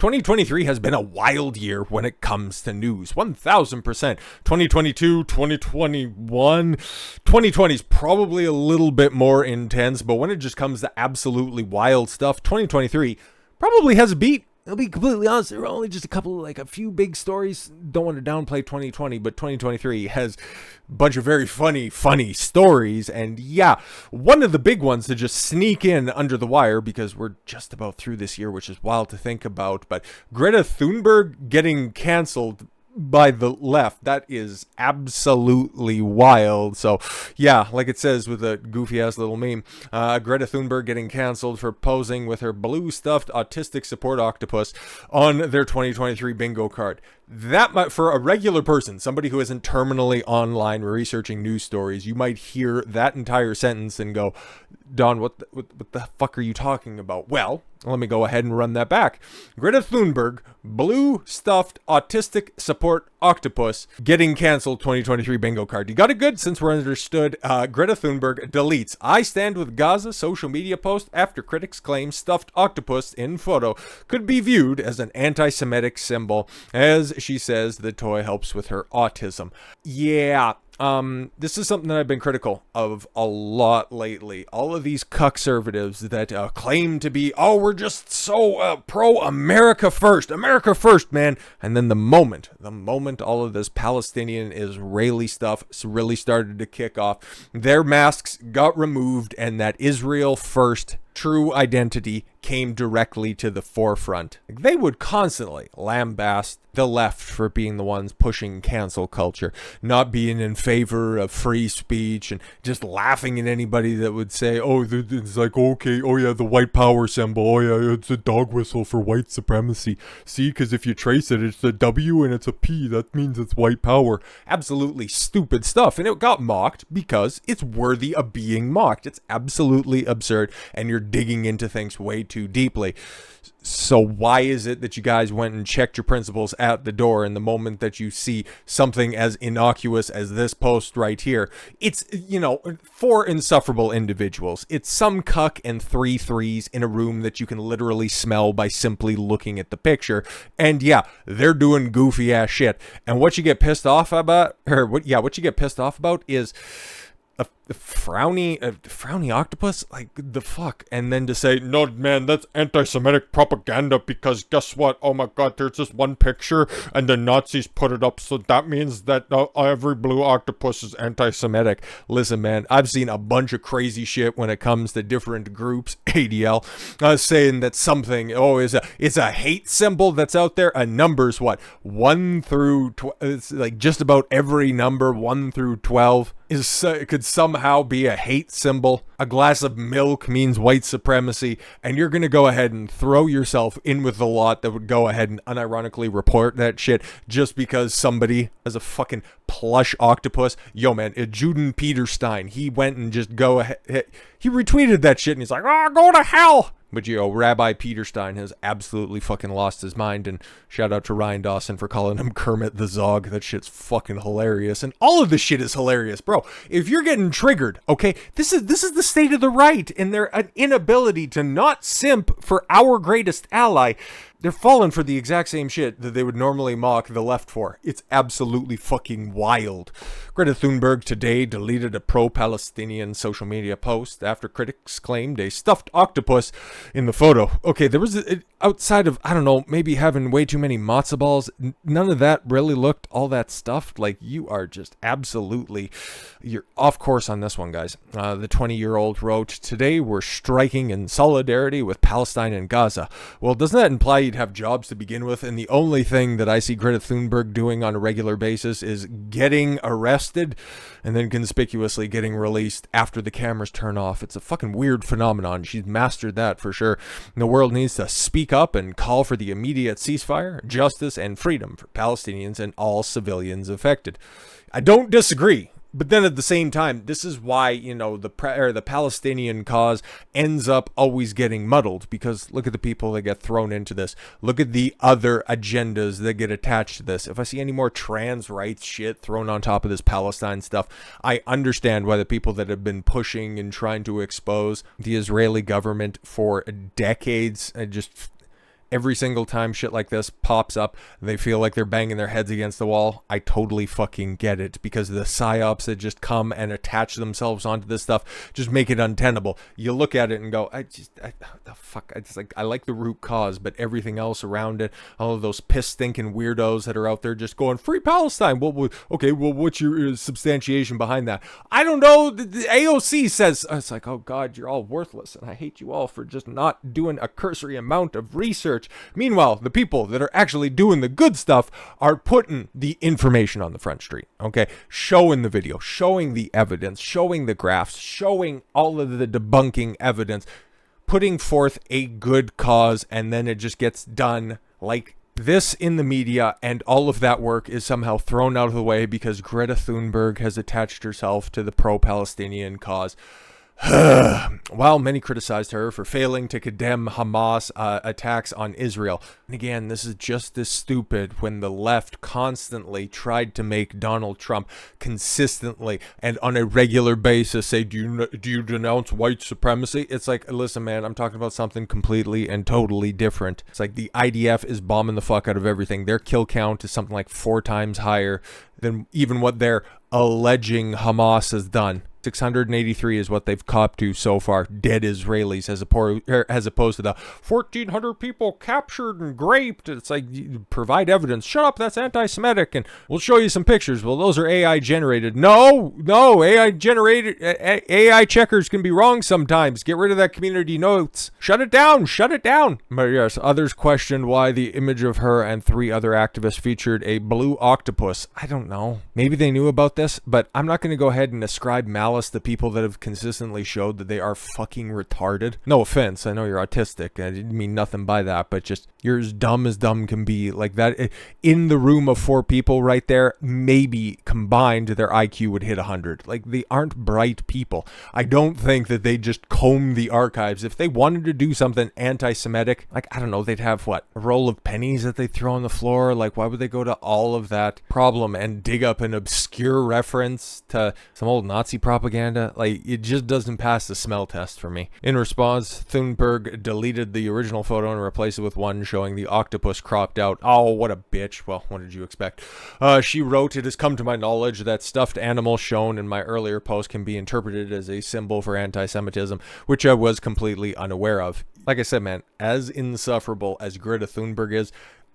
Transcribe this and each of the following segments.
2023 has been a wild year when it comes to news. 1000%. 2022, 2021. 2020 is probably a little bit more intense, but when it just comes to absolutely wild stuff, 2023 probably has a beat. I'll be completely honest, there are only just a few big stories. Don't want to downplay 2020, but 2023 has a bunch of very funny stories. And yeah, one of the big ones to just sneak in under the wire, because we're just about through this year, which is wild to think about, but Greta Thunberg getting canceled by the left. That is absolutely wild. So yeah, like it says with a goofy ass little meme, Greta Thunberg getting canceled for posing with her blue stuffed autistic support octopus on their 2023 bingo card. That might, for a regular person, somebody who isn't terminally online researching news stories, you might hear that entire sentence and go, Don, what the fuck are you talking about? Well, let me go ahead and run that back. Greta Thunberg, blue stuffed autistic support octopus, getting canceled 2023 bingo card. You got it good since we're understood. Greta Thunberg deletes I stand with Gaza social media post after critics claim stuffed octopus in photo could be viewed as an anti-Semitic symbol, as she says the toy helps with her autism. Yeah. This is something that I've been critical of a lot lately. All of these cuckservatives that claim to be, we're just so pro-America first, man. And then the moment all of this Palestinian Israeli stuff really started to kick off, their masks got removed and that Israel first true identity came directly to the forefront. They would constantly lambaste the left for being the ones pushing cancel culture, not being in favor of free speech, and just laughing at anybody that would say, it's like, okay, the white power symbol, it's a dog whistle for white supremacy. See, because if you trace it, it's a W and it's a P, that means it's white power. Absolutely stupid stuff, and it got mocked because it's worthy of being mocked. It's absolutely absurd, and you're digging into things way too deeply. So why is it that you guys went and checked your principles at the door, and the moment that you see something as innocuous as this post right here, it's, four insufferable individuals. It's some cuck and 3 threes in a room that you can literally smell by simply looking at the picture. And yeah, they're doing goofy ass shit. And what you get pissed off about, what you get pissed off about is a frowny octopus, like the fuck. And then to say, no man, that's anti-Semitic propaganda, because guess what, oh my god, there's just one picture and the Nazis put it up, so that means that every blue octopus is anti-Semitic. Listen man, I've seen a bunch of crazy shit when it comes to different groups, ADL, saying that something is a hate symbol that's out there. A number's 1 through it's like just about every number 1 through 12 could somehow be a hate symbol. A glass of milk means white supremacy, and you're gonna go ahead and throw yourself in with the lot that would go ahead and unironically report that shit just because somebody has a fucking plush octopus. Yo man, Juden Peterstein, he went and just he retweeted that shit and he's like, go to hell. But Rabbi Peterstein has absolutely fucking lost his mind, and shout out to Ryan Dawson for calling him Kermit the Zog. That shit's fucking hilarious, and all of this shit is hilarious, bro. If you're getting triggered, okay, this is the state of the right and their inability to not simp for our greatest ally. They're falling for the exact same shit that they would normally mock the left for. It's absolutely fucking wild. Greta Thunberg today deleted a pro-Palestinian social media post after critics claimed a stuffed octopus in the photo. Okay, there was, outside of, I don't know, maybe having way too many matzo balls, none of that really looked all that stuffed. Like, you are just absolutely, you're off course on this one, guys. The 20-year-old wrote, today we're striking in solidarity with Palestine and Gaza. Well, doesn't that imply you'd have jobs to begin with? And the only thing that I see Greta Thunberg doing on a regular basis is getting arrested and then conspicuously getting released after the cameras turn off. It's a fucking weird phenomenon. She's mastered that for sure. And the world needs to speak up and call for the immediate ceasefire, justice, and freedom for Palestinians and all civilians affected. I don't disagree. But then at the same time, this is why, the Palestinian cause ends up always getting muddled, because look at the people that get thrown into this. Look at the other agendas that get attached to this. If I see any more trans rights shit thrown on top of this Palestine stuff, I understand why the people that have been pushing and trying to expose the Israeli government for decades just every single time shit like this pops up, they feel like they're banging their heads against the wall. I totally fucking get it, because the psyops that just come and attach themselves onto this stuff just make it untenable. You look at it and go, the fuck, I like the root cause, but everything else around it, all of those piss stinking weirdos that are out there just going, free Palestine. Well, okay, well, what's your substantiation behind that? I don't know. The AOC says, it's like, oh God, you're all worthless, and I hate you all for just not doing a cursory amount of research. Meanwhile, the people that are actually doing the good stuff are putting the information on the front street, okay? Showing the video, showing the evidence, showing the graphs, showing all of the debunking evidence, putting forth a good cause, and then it just gets done like this in the media, and all of that work is somehow thrown out of the way because Greta Thunberg has attached herself to the pro-Palestinian cause. While many criticized her for failing to condemn Hamas attacks on Israel. And again, this is just as stupid when the left constantly tried to make Donald Trump consistently and on a regular basis say, do you denounce white supremacy? It's like, listen, man, I'm talking about something completely and totally different. It's like the IDF is bombing the fuck out of everything. Their kill count is something like 4 times higher than even what they're alleging Hamas has done. 683 is what they've copped to so far, dead Israelis, as opposed to the 1,400 people captured and raped. It's like, provide evidence. Shut up, that's anti-Semitic, and we'll show you some pictures. Well, those are AI generated. No, AI checkers can be wrong sometimes. Get rid of that community notes. Shut it down. But yes, others questioned why the image of her and 3 other activists featured a blue octopus. I don't know. Maybe they knew about this, but I'm not going to go ahead and ascribe malice to people that have consistently showed that they are fucking retarded. No offense, I know you're autistic. I didn't mean nothing by that, but just, you're as dumb can be. Like that, in the room of 4 people right there, maybe combined their IQ would hit 100. Like, they aren't bright people. I don't think that they just comb the archives. If they wanted to do something anti-Semitic, like, I don't know, they'd have what, a roll of pennies that they throw on the floor? Like, why would they go to all of that problem and dig up an obscure reference to some old Nazi propaganda? Like, it just doesn't pass the smell test for me. In response, Thunberg deleted the original photo and replaced it with one showing the octopus cropped out. Oh, what a bitch. Well, what did you expect? She wrote, "It has come to my knowledge that stuffed animals shown in my earlier post can be interpreted as a symbol for anti-Semitism, which I was completely unaware of." Like I said, man, as insufferable as Greta Thunberg is,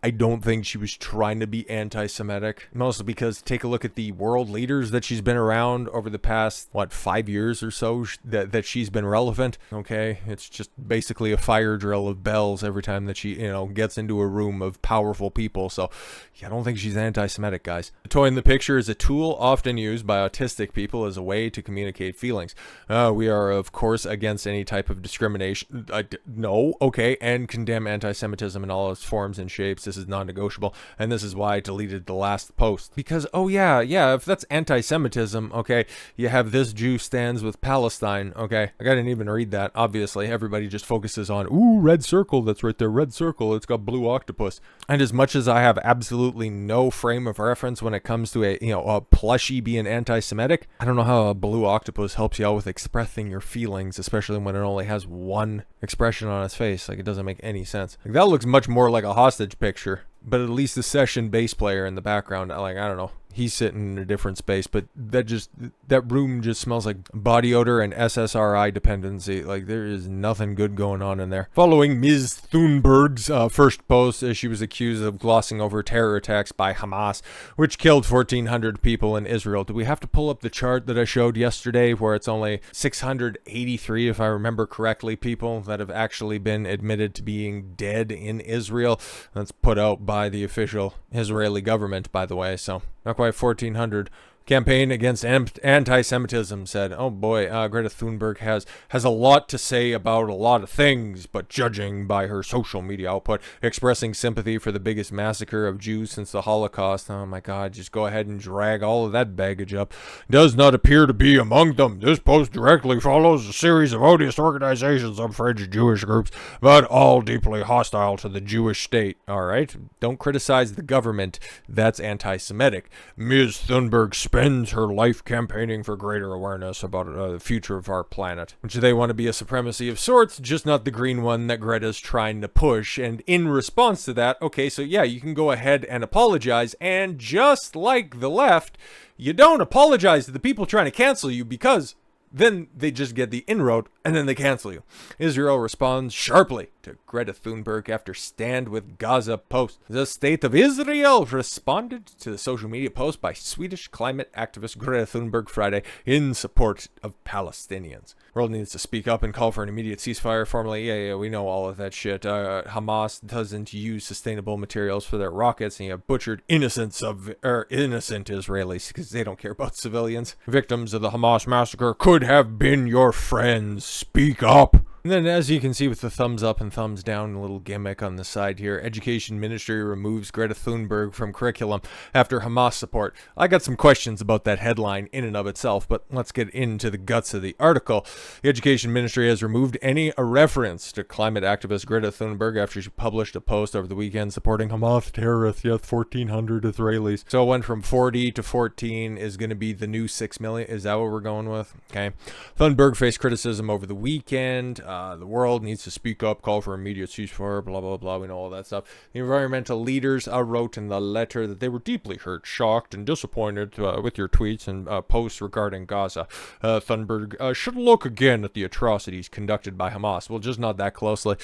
I don't think she was trying to be anti-Semitic. Mostly because, take a look at the world leaders that she's been around over the past, 5 years or so that she's been relevant. Okay, it's just basically a fire drill of bells every time that she, gets into a room of powerful people. So, yeah, I don't think she's anti-Semitic, guys. The toy in the picture is a tool often used by autistic people as a way to communicate feelings. We are, of course, against any type of discrimination. No, okay, and condemn anti-Semitism in all its forms and shapes. This is non-negotiable, and this is why I deleted the last post. Because, oh yeah, if that's anti-Semitism, okay, you have this Jew stands with Palestine, okay, I didn't even read that, obviously. Everybody just focuses on, ooh, red circle, that's right there, red circle, it's got blue octopus. And as much as I have absolutely no frame of reference when it comes to a plushie being anti-Semitic, I don't know how a blue octopus helps you out with expressing your feelings, especially when it only has one expression on its face. Like, it doesn't make any sense. Like, that looks much more like a hostage picture. But at least the session bass player in the background, like, I don't know, he's sitting in a different space, but that room just smells like body odor and SSRI dependency. Like, there is nothing good going on in there. Following Ms. Thunberg's first post, she was accused of glossing over terror attacks by Hamas, which killed 1,400 people in Israel. Do we have to pull up the chart that I showed yesterday where it's only 683, if I remember correctly, people that have actually been admitted to being dead in Israel? That's put out by the official Israeli government, by the way, so not quite 1,400. Campaign against anti-Semitism said, oh boy, Greta Thunberg has a lot to say about a lot of things, but judging by her social media output, expressing sympathy for the biggest massacre of Jews since the Holocaust, oh my god, just go ahead and drag all of that baggage up, does not appear to be among them. This post directly follows a series of odious organizations of fringe Jewish groups, but all deeply hostile to the Jewish state. Alright, don't criticize the government, that's anti-Semitic. Ms. Thunberg spent spends her life campaigning for greater awareness about the future of our planet, which they want to be a supremacy of sorts, just not the green one that Greta's trying to push. And in response to that, okay, so yeah, you can go ahead and apologize, and just like the left, you don't apologize to the people trying to cancel you, because then they just get the inroad and then they cancel you. Israel responds sharply to Greta Thunberg after Stand with Gaza post. The State of Israel responded to the social media post by Swedish climate activist Greta Thunberg Friday in support of Palestinians. World needs to speak up and call for an immediate ceasefire. Formally, yeah, we know all of that shit. Hamas doesn't use sustainable materials for their rockets, and you have butchered innocent Israelis because they don't care about civilians. Victims of the Hamas massacre could have been your friends. Speak up. And then, as you can see with the thumbs up and thumbs down, a little gimmick on the side here, Education Ministry removes Greta Thunberg from curriculum after Hamas support. I got some questions about that headline in and of itself, but let's get into the guts of the article. The Education Ministry has removed any reference to climate activist Greta Thunberg after she published a post over the weekend supporting Hamas terrorists. Yes, 1,400 Israelis. So it went from 40 to 14 is going to be the new 6 million. Is that what we're going with? Okay. Thunberg faced criticism over the weekend. The world needs to speak up, call for immediate ceasefire, blah, blah, blah. We know all that stuff. The environmental leaders wrote in the letter that they were deeply hurt, shocked, and disappointed with your tweets and posts regarding Gaza. Thunberg should look again at the atrocities conducted by Hamas. Well, just not that closely.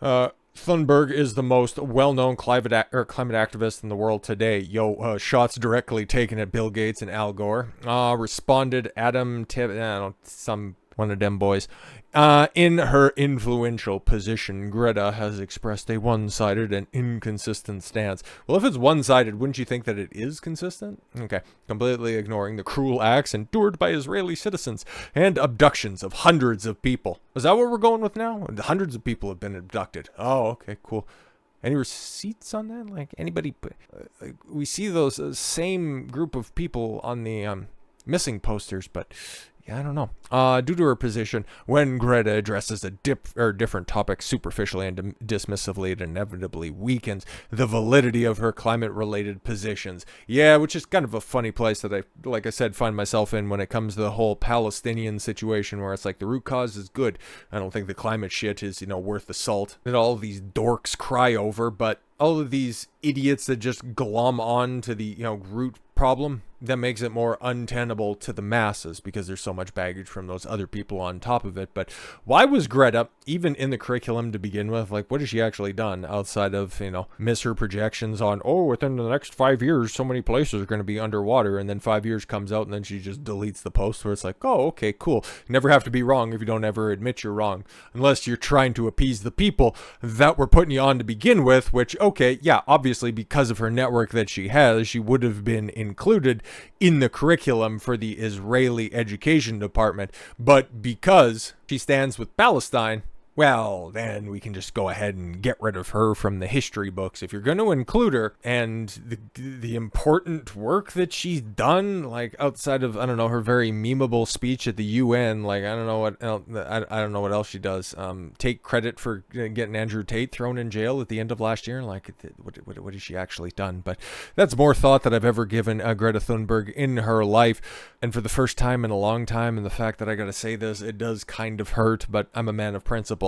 Thunberg is the most well-known climate activist in the world today. Shots directly taken at Bill Gates and Al Gore. Responded Adam one of them boys. In her influential position, Greta has expressed a one-sided and inconsistent stance. Well, if it's one-sided, wouldn't you think that it is consistent? Okay, completely ignoring the cruel acts endured by Israeli citizens and abductions of hundreds of people. Is that what we're going with now? Hundreds of people have been abducted. Oh, okay, cool. Any receipts on that? Like, anybody? We see those same group of people on the missing posters, but yeah, I don't know. Due to her position, when Greta addresses a different topic superficially and dismissively, it inevitably weakens the validity of her climate-related positions. Yeah, which is kind of a funny place that I, like I said, find myself in when it comes to the whole Palestinian situation, where it's like the root cause is good. I don't think the climate shit is, worth the salt that all of these dorks cry over, but all of these idiots that just glom on to the, root problem, that makes it more untenable to the masses because there's so much baggage from those other people on top of it. But why was Greta even in the curriculum to begin with? Like, what has she actually done outside of, miss her projections on, within the next 5 years, so many places are going to be underwater, and then 5 years comes out and then she just deletes the post where it's like, oh, okay, cool. You never have to be wrong if you don't ever admit you're wrong, unless you're trying to appease the people that were putting you on to begin with, which, okay, yeah, obviously because of her network that she has, she would have been included in the curriculum for the Israeli Education Department, but because she stands with Palestine, well, then we can just go ahead and get rid of her from the history books. If you're going to include her and the important work that she's done, like outside of, I don't know, her very memeable speech at the UN, like I don't know what else, I don't know what else she does. Take credit for getting Andrew Tate thrown in jail at the end of last year. Like, what has she actually done? But that's more thought that I've ever given Greta Thunberg in her life. And for the first time in a long time, and the fact that I got to say this, it does kind of hurt, but I'm a man of principle.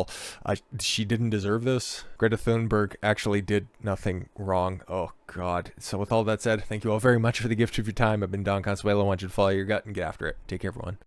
She didn't deserve this. Greta Thunberg actually did nothing wrong. Oh, God. So with all that said, thank you all very much for the gift of your time. I've been Don Consuelo. I want you to follow your gut and get after it. Take care, everyone.